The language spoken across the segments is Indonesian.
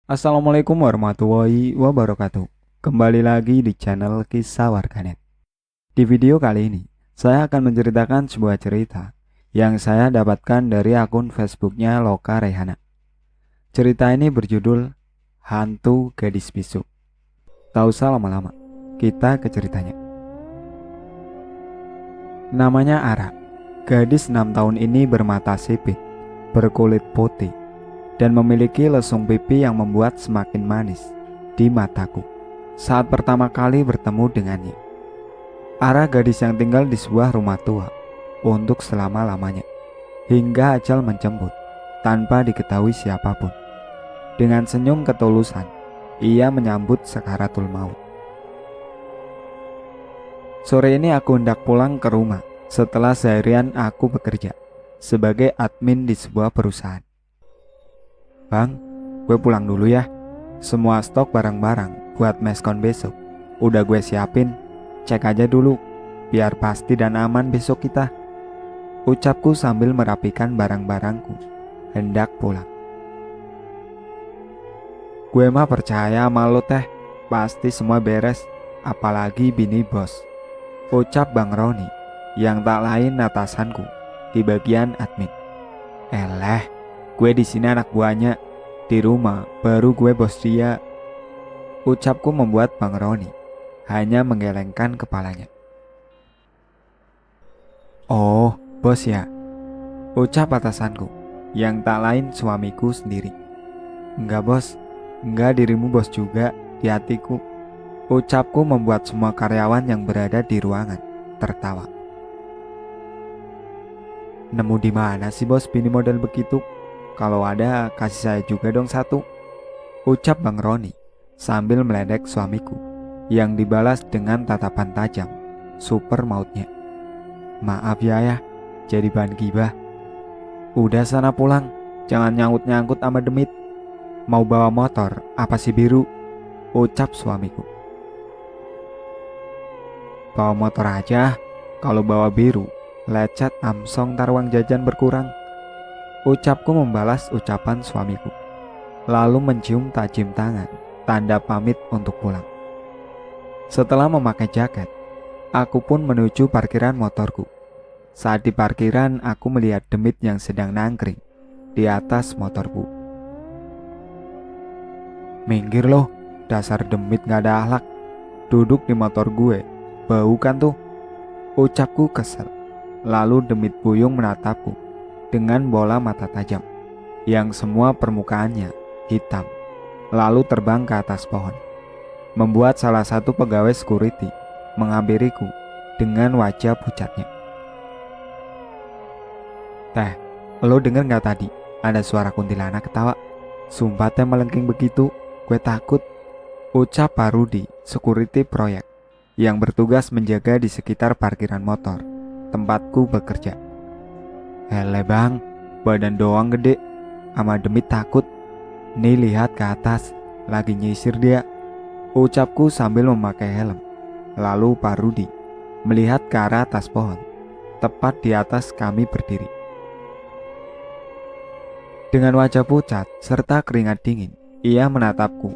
Assalamualaikum warahmatullahi wabarakatuh. Kembali lagi di channel Kisah Warganet. Di video kali ini, saya akan menceritakan sebuah cerita yang saya dapatkan dari akun Facebooknya Loka Rehana. Cerita ini berjudul Hantu Gadis Bisu. Tak usah lama-lama, kita ke ceritanya. Namanya Ara. Gadis 6 tahun ini bermata sipit, berkulit putih, dan memiliki lesung pipi yang membuat semakin manis di mataku saat pertama kali bertemu dengannya. Ara gadis yang tinggal di sebuah rumah tua untuk selama-lamanya hingga ajal menjemput tanpa diketahui siapapun. Dengan senyum ketulusan, ia menyambut sakaratul maut. Sore ini aku hendak pulang ke rumah setelah seharian aku bekerja sebagai admin di sebuah perusahaan. Bang, gue pulang dulu ya. Semua stok barang-barang buat meskon besok udah gue siapin. Cek aja dulu, biar pasti dan aman besok kita. Ucapku sambil merapikan barang-barangku, hendak pulang. Gue mah percaya sama lo teh, pasti semua beres, apalagi bini bos. Ucap Bang Roni, yang tak lain atasanku di bagian admin. Gue di sini anak buahnya, di rumah baru gue bos dia. Ucapku membuat Bang Roni hanya menggelengkan kepalanya. Oh, bos ya? Ucap atasanku, yang tak lain suamiku sendiri. Enggak bos, enggak dirimu bos juga di hatiku. Ucapku membuat semua karyawan yang berada di ruangan tertawa. Nemu di mana sih bos bini model begitu? Kalau ada, kasih saya juga dong satu. Ucap Bang Roni sambil meledek suamiku yang dibalas dengan tatapan tajam super mautnya. Maaf ya, jadi bahan gibah. Udah sana pulang, jangan nyangkut-nyangkut sama demit. Mau bawa motor, apa sih biru? Ucap suamiku. Bawa motor aja, kalau bawa biru, lecet Amsong taruang jajan berkurang. Ucapku membalas ucapan suamiku, lalu mencium tajim tangan, tanda pamit untuk pulang. Setelah memakai jaket, aku pun menuju parkiran motorku. Saat di parkiran, aku melihat demit yang sedang nangkring di atas motorku. Minggir loh, dasar demit gak ada akhlak. Duduk di motor gue, bau kan tuh? Ucapku kesel. Lalu demit buyung menatapku dengan bola mata tajam yang semua permukaannya hitam, lalu terbang ke atas pohon, membuat salah satu pegawai security menghampiriku dengan wajah pucatnya. Teh, lo denger gak tadi ada suara kuntilanak ketawa? Sumpah teh melengking begitu, gue takut. Ucap Pak Rudi, security proyek yang bertugas menjaga di sekitar parkiran motor tempatku bekerja. Hele bang, badan doang gede, ama demit takut. Nih lihat ke atas, lagi nyisir dia. Ucapku sambil memakai helm. Lalu Pak Rudi melihat ke arah atas pohon, tepat di atas kami berdiri. Dengan wajah pucat serta keringat dingin, ia menatapku,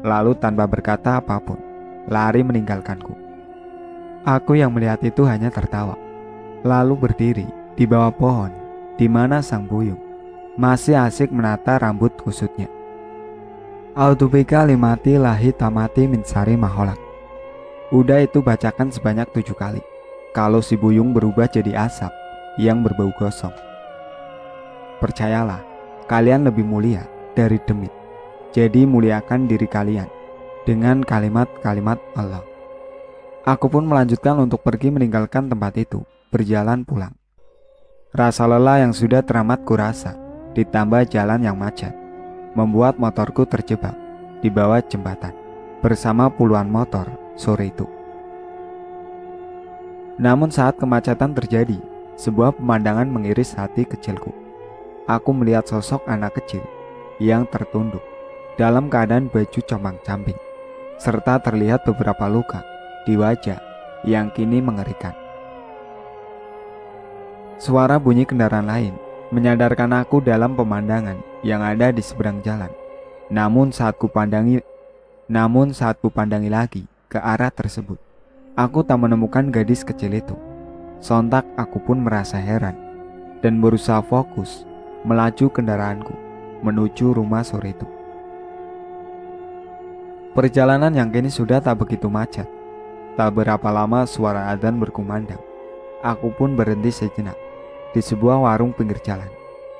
lalu tanpa berkata apapun, lari meninggalkanku. Aku yang melihat itu hanya tertawa, lalu berdiri di bawah pohon, di mana sang buyung masih asik menata rambut kusutnya. Audubika limati lahi tamati minsari maholak. Udah itu bacakan sebanyak 7 kali. Kalau si buyung berubah jadi asap yang berbau gosong. Percayalah, kalian lebih mulia dari demit. Jadi muliakan diri kalian dengan kalimat-kalimat Allah. Aku pun melanjutkan untuk pergi meninggalkan tempat itu, berjalan pulang. Rasa lelah yang sudah teramat kurasa, ditambah jalan yang macet, membuat motorku terjebak di bawah jembatan bersama puluhan motor sore itu. Namun saat kemacetan terjadi, sebuah pemandangan mengiris hati kecilku. Aku melihat sosok anak kecil yang tertunduk dalam keadaan baju compang-camping, serta terlihat beberapa luka di wajah yang kini mengerikan. Suara bunyi kendaraan lain menyadarkan aku dalam pemandangan yang ada di seberang jalan. Namun saat kupandangi lagi ke arah tersebut, aku tak menemukan gadis kecil itu. Sontak aku pun merasa heran dan berusaha fokus melaju kendaraanku menuju rumah sore itu. Perjalanan yang kini sudah tak begitu macet. Tak berapa lama suara adzan berkumandang. Aku pun berhenti sejenak di sebuah warung pinggir jalan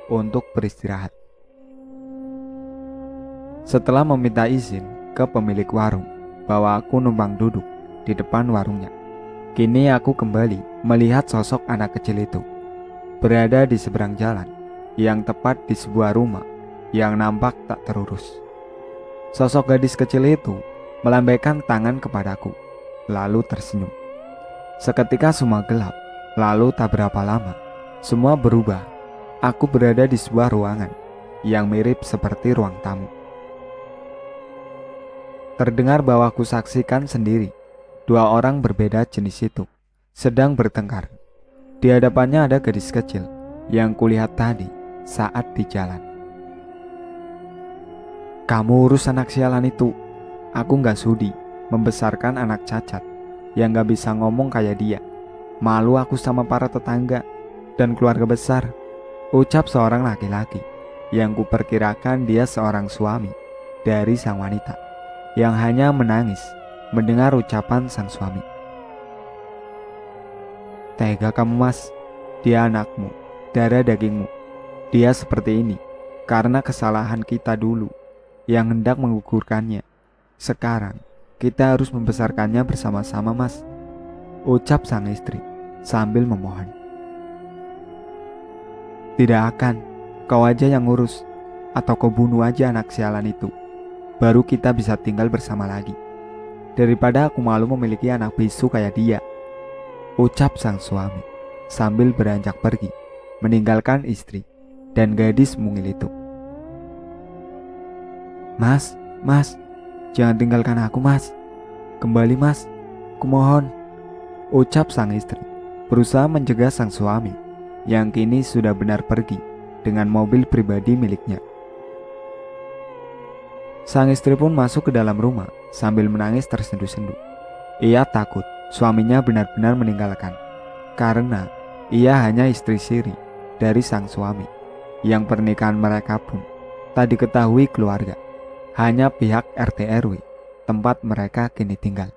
untuk beristirahat. Setelah meminta izin ke pemilik warung bahwa aku numpang duduk di depan warungnya, kini aku kembali melihat sosok anak kecil itu berada di seberang jalan yang tepat di sebuah rumah yang nampak tak terurus. Sosok gadis kecil itu melambaikan tangan kepadaku, lalu tersenyum. Seketika semua gelap, lalu tak berapa lama, semua berubah. Aku berada di sebuah ruangan yang mirip seperti ruang tamu. Terdengar bahwa aku saksikan sendiri, dua orang berbeda jenis itu sedang bertengkar. Di hadapannya ada gadis kecil yang kulihat tadi saat di jalan. Kamu urus anak sialan itu. Aku gak sudi membesarkan anak cacat yang gak bisa ngomong kayak dia. Malu aku sama para tetangga dan keluarga besar, ucap seorang laki-laki yang kuperkirakan dia seorang suami dari sang wanita yang hanya menangis mendengar ucapan sang suami. Tega kamu mas, dia anakmu, darah dagingmu. Dia seperti ini karena kesalahan kita dulu yang hendak menggugurkannya. Sekarang kita harus membesarkannya bersama-sama mas, ucap sang istri sambil memohon. Tidak akan, kau aja yang ngurus, atau kau bunuh aja anak sialan itu, baru kita bisa tinggal bersama lagi. Daripada aku malu memiliki anak bisu kayak dia, ucap sang suami sambil beranjak pergi, meninggalkan istri dan gadis mungil itu. Mas, jangan tinggalkan aku mas. Kembali mas, kumohon, ucap sang istri, berusaha mencegah sang suami yang kini sudah benar pergi dengan mobil pribadi miliknya. Sang istri pun masuk ke dalam rumah sambil menangis tersendu-sendu. Ia takut suaminya benar-benar meninggalkan, karena ia hanya istri siri dari sang suami, yang pernikahan mereka pun tak diketahui keluarga, hanya pihak RT RW tempat mereka kini tinggal.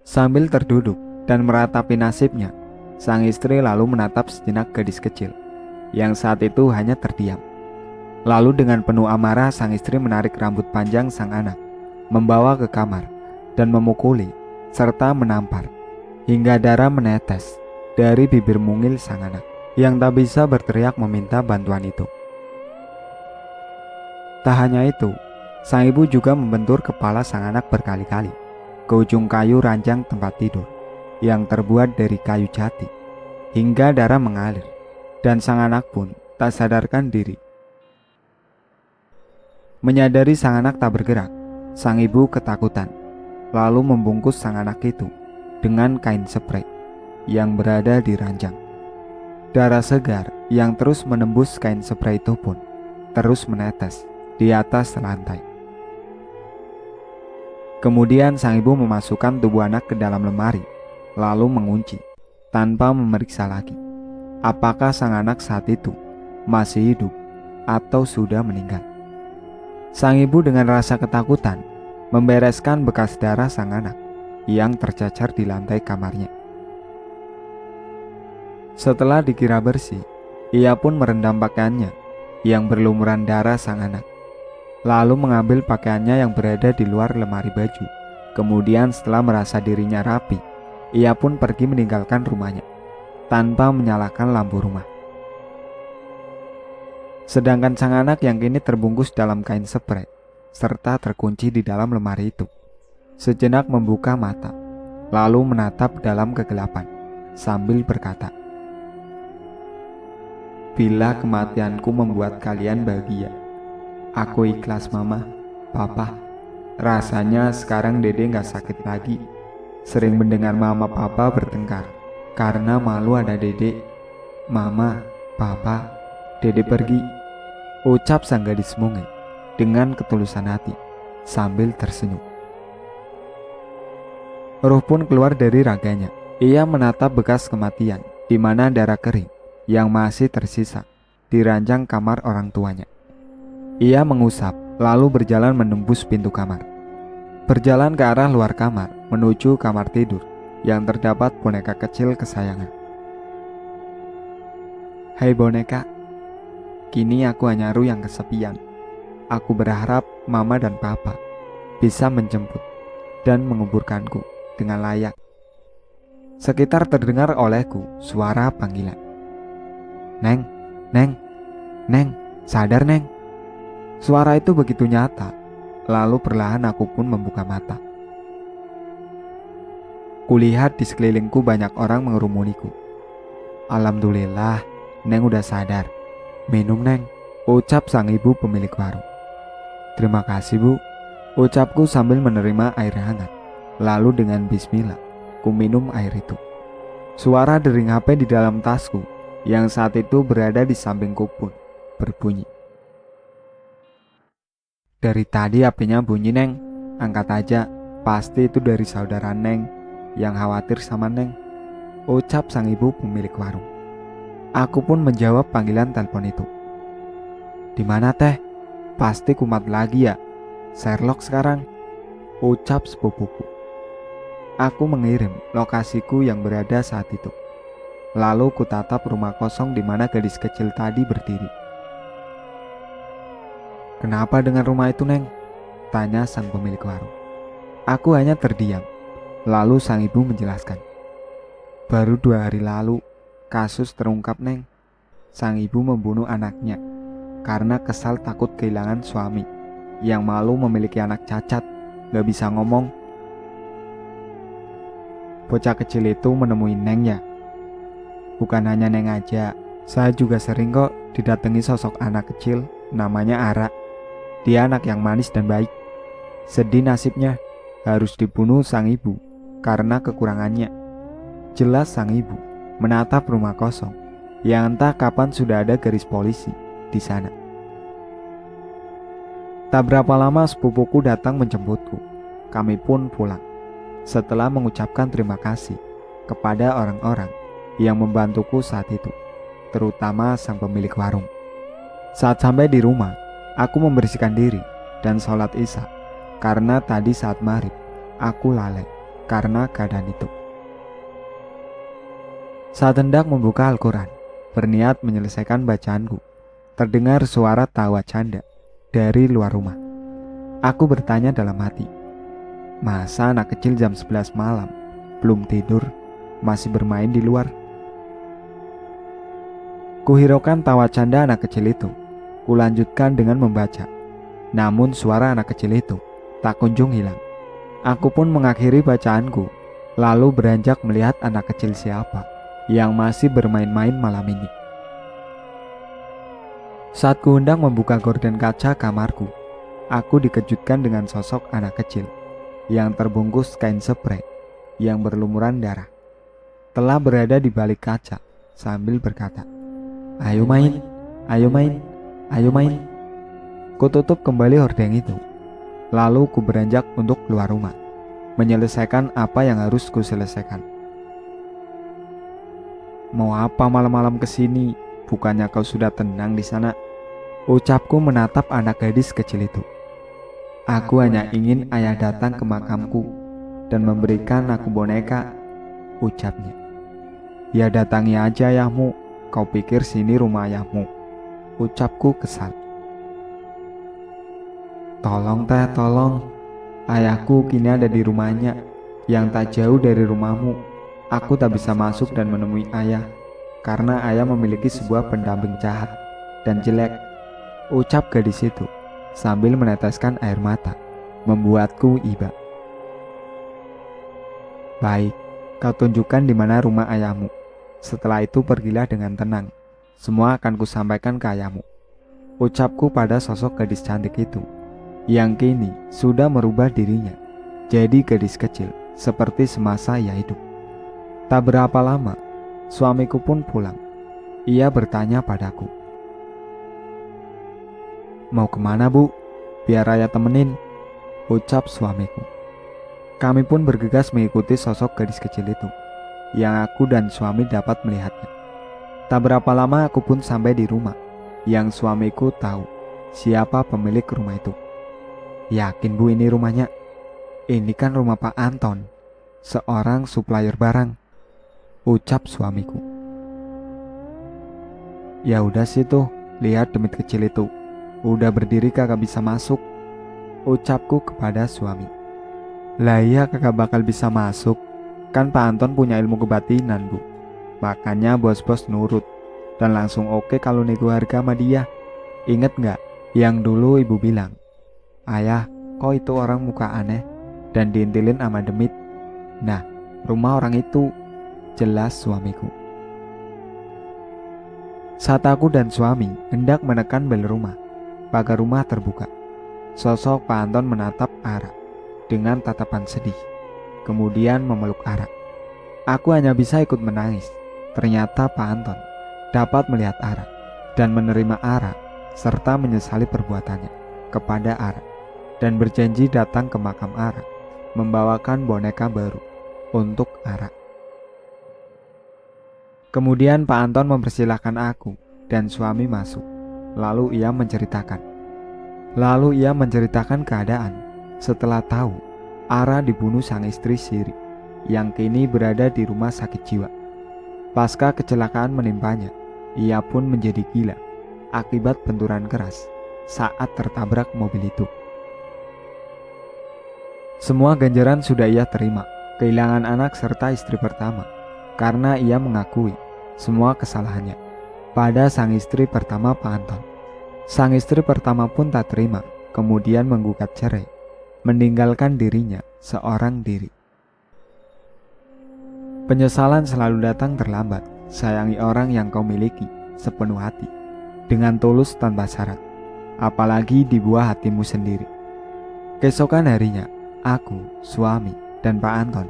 Sambil terduduk dan meratapi nasibnya, sang istri lalu menatap sejenak gadis kecil yang saat itu hanya terdiam. Lalu dengan penuh amarah sang istri menarik rambut panjang sang anak, membawa ke kamar dan memukuli serta menampar hingga darah menetes dari bibir mungil sang anak yang tak bisa berteriak meminta bantuan itu. Tak hanya itu, sang ibu juga membentur kepala sang anak berkali-kali ke ujung kayu ranjang tempat tidur yang terbuat dari kayu jati hingga darah mengalir dan sang anak pun tak sadarkan diri. Menyadari sang anak tak bergerak, sang ibu ketakutan, lalu membungkus sang anak itu dengan kain sprei yang berada di ranjang. Darah segar yang terus menembus kain sprei itu pun terus menetes di atas lantai. Kemudian sang ibu memasukkan tubuh anak ke dalam lemari, lalu mengunci tanpa memeriksa lagi apakah sang anak saat itu masih hidup atau sudah meninggal. Sang ibu dengan rasa ketakutan membereskan bekas darah sang anak yang tercacar di lantai kamarnya. Setelah dikira bersih, ia pun merendam pakaiannya yang berlumuran darah sang anak, lalu mengambil pakaiannya yang berada di luar lemari baju. Kemudian setelah merasa dirinya rapi, ia pun pergi meninggalkan rumahnya tanpa menyalakan lampu rumah. Sedangkan sang anak yang kini terbungkus dalam kain sprei serta terkunci di dalam lemari itu sejenak membuka mata, lalu menatap dalam kegelapan sambil berkata, "Bila kematianku membuat kalian bahagia, aku ikhlas mama, papa. Rasanya sekarang dede gak sakit lagi. Sering mendengar mama papa bertengkar karena malu ada dede. Mama, papa, dede pergi," ucap sang gadis mungil dengan ketulusan hati sambil tersenyum. Ruh pun keluar dari raganya. Ia menatap bekas kematian di mana darah kering yang masih tersisa di ranjang kamar orang tuanya. Ia mengusap lalu berjalan menembus pintu kamar. Berjalan ke arah luar kamar menuju kamar tidur yang terdapat boneka kecil kesayangan. Hai boneka, kini aku hanya Ru yang kesepian. Aku berharap mama dan papa bisa menjemput dan menguburkanku dengan layak. Sekitar terdengar olehku suara panggilan. Neng, Neng, Neng, sadar Neng. Suara itu begitu nyata, lalu perlahan aku pun membuka mata. Kulihat di sekelilingku banyak orang mengerumuniku. Alhamdulillah, Neng udah sadar. Minum Neng, ucap sang ibu pemilik warung. Terima kasih Bu, ucapku sambil menerima air hangat. Lalu dengan bismillah, ku minum air itu. Suara dering HP di dalam tasku yang saat itu berada di sampingku pun berbunyi. Dari tadi HP-nya bunyi Neng, angkat aja, pasti itu dari saudara Neng yang khawatir sama Neng, ucap sang ibu pemilik warung. Aku pun menjawab panggilan telepon itu. Di mana teh? Pasti kumat lagi ya, Sherlock sekarang, ucap sepupuku. Aku mengirim lokasiku yang berada saat itu. Lalu kutatap rumah kosong di mana gadis kecil tadi berdiri. Kenapa dengan rumah itu Neng? Tanya sang pemilik warung. Aku hanya terdiam. Lalu sang ibu menjelaskan. Baru 2 hari lalu kasus terungkap Neng. Sang ibu membunuh anaknya karena kesal takut kehilangan suami yang malu memiliki anak cacat, gak bisa ngomong. Bocah kecil itu menemui Neng ya. Bukan hanya Neng aja, saya juga sering kok didatangi sosok anak kecil namanya Ara. Dia anak yang manis dan baik. Sedih nasibnya harus dibunuh sang ibu karena kekurangannya. Jelas sang ibu menatap rumah kosong yang entah kapan sudah ada garis polisi di sana. Tak berapa lama sepupuku datang menjemputku. Kami pun pulang. Setelah mengucapkan terima kasih kepada orang-orang yang membantuku saat itu, terutama sang pemilik warung. Saat sampai di rumah, aku membersihkan diri dan sholat isya karena tadi saat maghrib aku lalai karena keadaan itu. Saat hendak membuka Al-Quran, berniat menyelesaikan bacaanku, terdengar suara tawa canda dari luar rumah. Aku bertanya dalam hati, masa anak kecil jam 11 malam belum tidur masih bermain di luar? Kuhiraukan tawa canda anak kecil itu. Kulanjutkan dengan membaca. Namun suara anak kecil itu tak kunjung hilang. Aku pun mengakhiri bacaanku, lalu beranjak melihat anak kecil siapa yang masih bermain-main malam ini. Saat ku hendak membuka gorden kaca kamarku, aku dikejutkan dengan sosok anak kecil yang terbungkus kain spray yang berlumuran darah. Telah berada di balik kaca sambil berkata, "Ayo main, ayo main, ayo main." Kututup kembali hordeng itu. Lalu ku beranjak untuk keluar rumah, menyelesaikan apa yang harus ku selesaikan. Mau apa malam-malam kesini? Bukannya kau sudah tenang di sana? Ucapku menatap anak gadis kecil itu. Aku hanya ingin ayah datang ke makamku dan memberikan aku boneka, ucapnya. Ya datangi aja ayahmu, kau pikir sini rumah ayahmu, ucapku kesal. Tolong teh, tolong. Ayahku kini ada di rumahnya yang tak jauh dari rumahmu. Aku tak bisa masuk dan menemui ayah karena ayah memiliki sebuah pendamping jahat dan jelek, ucap gadis itu sambil meneteskan air mata, membuatku iba. Baik, kau tunjukkan di mana rumah ayahmu. Setelah itu pergilah dengan tenang. Semua akan kusampaikan ke ayahmu, ucapku pada sosok gadis cantik itu yang kini sudah merubah dirinya jadi gadis kecil seperti semasa ia hidup. Tak berapa lama, suamiku pun pulang. Ia bertanya padaku, Mau kemana bu? Biar Raya temenin, ucap suamiku. Kami pun bergegas mengikuti sosok gadis kecil itu, yang aku dan suami dapat melihatnya. Tak berapa lama aku pun sampai di rumah, yang suamiku tahu siapa pemilik rumah itu. Yakin bu ini rumahnya? Ini kan rumah Pak Anton, seorang supplier barang, ucap suamiku. Ya udah sih tuh, lihat demit kecil itu. Udah berdiri kagak bisa masuk, ucapku kepada suami. Lah iya kagak bakal bisa masuk, kan Pak Anton punya ilmu kebatinan bu. Makanya bos-bos nurut dan langsung oke kalau nego harga sama dia. Ingat nggak yang dulu ibu bilang, ayah kok itu orang muka aneh dan diintilin sama demit. Nah rumah orang itu, jelas suamiku. Saat aku dan suami hendak menekan bel rumah, pagar rumah terbuka. Sosok Pak Anton menatap Ara dengan tatapan sedih, kemudian memeluk Ara. Aku hanya bisa ikut menangis. Ternyata Pak Anton dapat melihat Ara dan menerima Ara serta menyesali perbuatannya kepada Ara dan berjanji datang ke makam Ara membawakan boneka baru untuk Ara. Kemudian Pak Anton mempersilahkan aku dan suami masuk. Lalu ia menceritakan keadaan setelah tahu Ara dibunuh sang istri Siri yang kini berada di rumah sakit jiwa. Pasca kecelakaan menimpanya, ia pun menjadi gila akibat benturan keras saat tertabrak mobil itu. Semua ganjaran sudah ia terima, kehilangan anak serta istri pertama, karena ia mengakui semua kesalahannya pada sang istri pertama Pak Anton. Sang istri pertama pun tak terima, kemudian menggugat cerai, meninggalkan dirinya seorang diri. Penyesalan selalu datang terlambat. Sayangi orang yang kau miliki sepenuh hati, dengan tulus tanpa syarat, apalagi di buah hatimu sendiri. Keesokan harinya, aku, suami, dan Pak Anton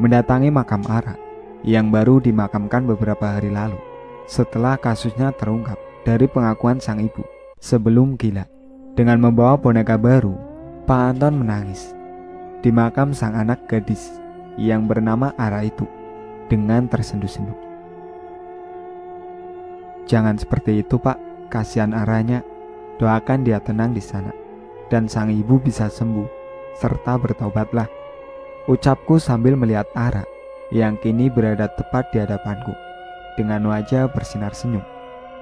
mendatangi makam Ara yang baru dimakamkan beberapa hari lalu setelah kasusnya terungkap dari pengakuan sang ibu sebelum gila. Dengan membawa boneka baru, Pak Anton menangis di makam sang anak gadis yang bernama Ara itu dengan tersenduh-senduh. Jangan seperti itu Pak, kasihan Aranya. Doakan dia tenang di sana dan sang ibu bisa sembuh serta bertobatlah, ucapku sambil melihat Ara yang kini berada tepat di hadapanku dengan wajah bersinar senyum,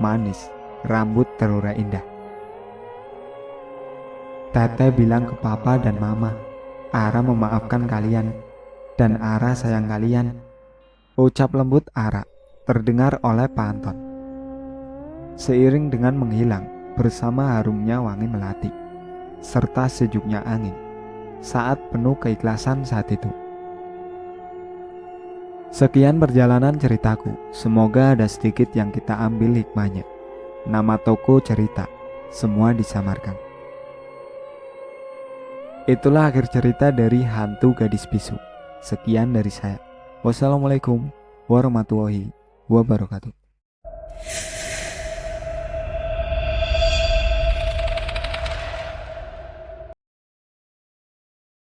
manis, rambut terurai indah. Teteh bilang ke papa dan mama, Ara memaafkan kalian dan Ara sayang kalian, ucap lembut Ara terdengar oleh Pak Anton. Seiring dengan menghilang bersama harumnya wangi melati serta sejuknya angin saat penuh keikhlasan saat itu. Sekian perjalanan ceritaku, semoga ada sedikit yang kita ambil hikmahnya. Nama toko cerita, semua disamarkan. Itulah akhir cerita dari Hantu Gadis Bisu. Sekian dari saya. Wassalamualaikum warahmatullahi wabarakatuh.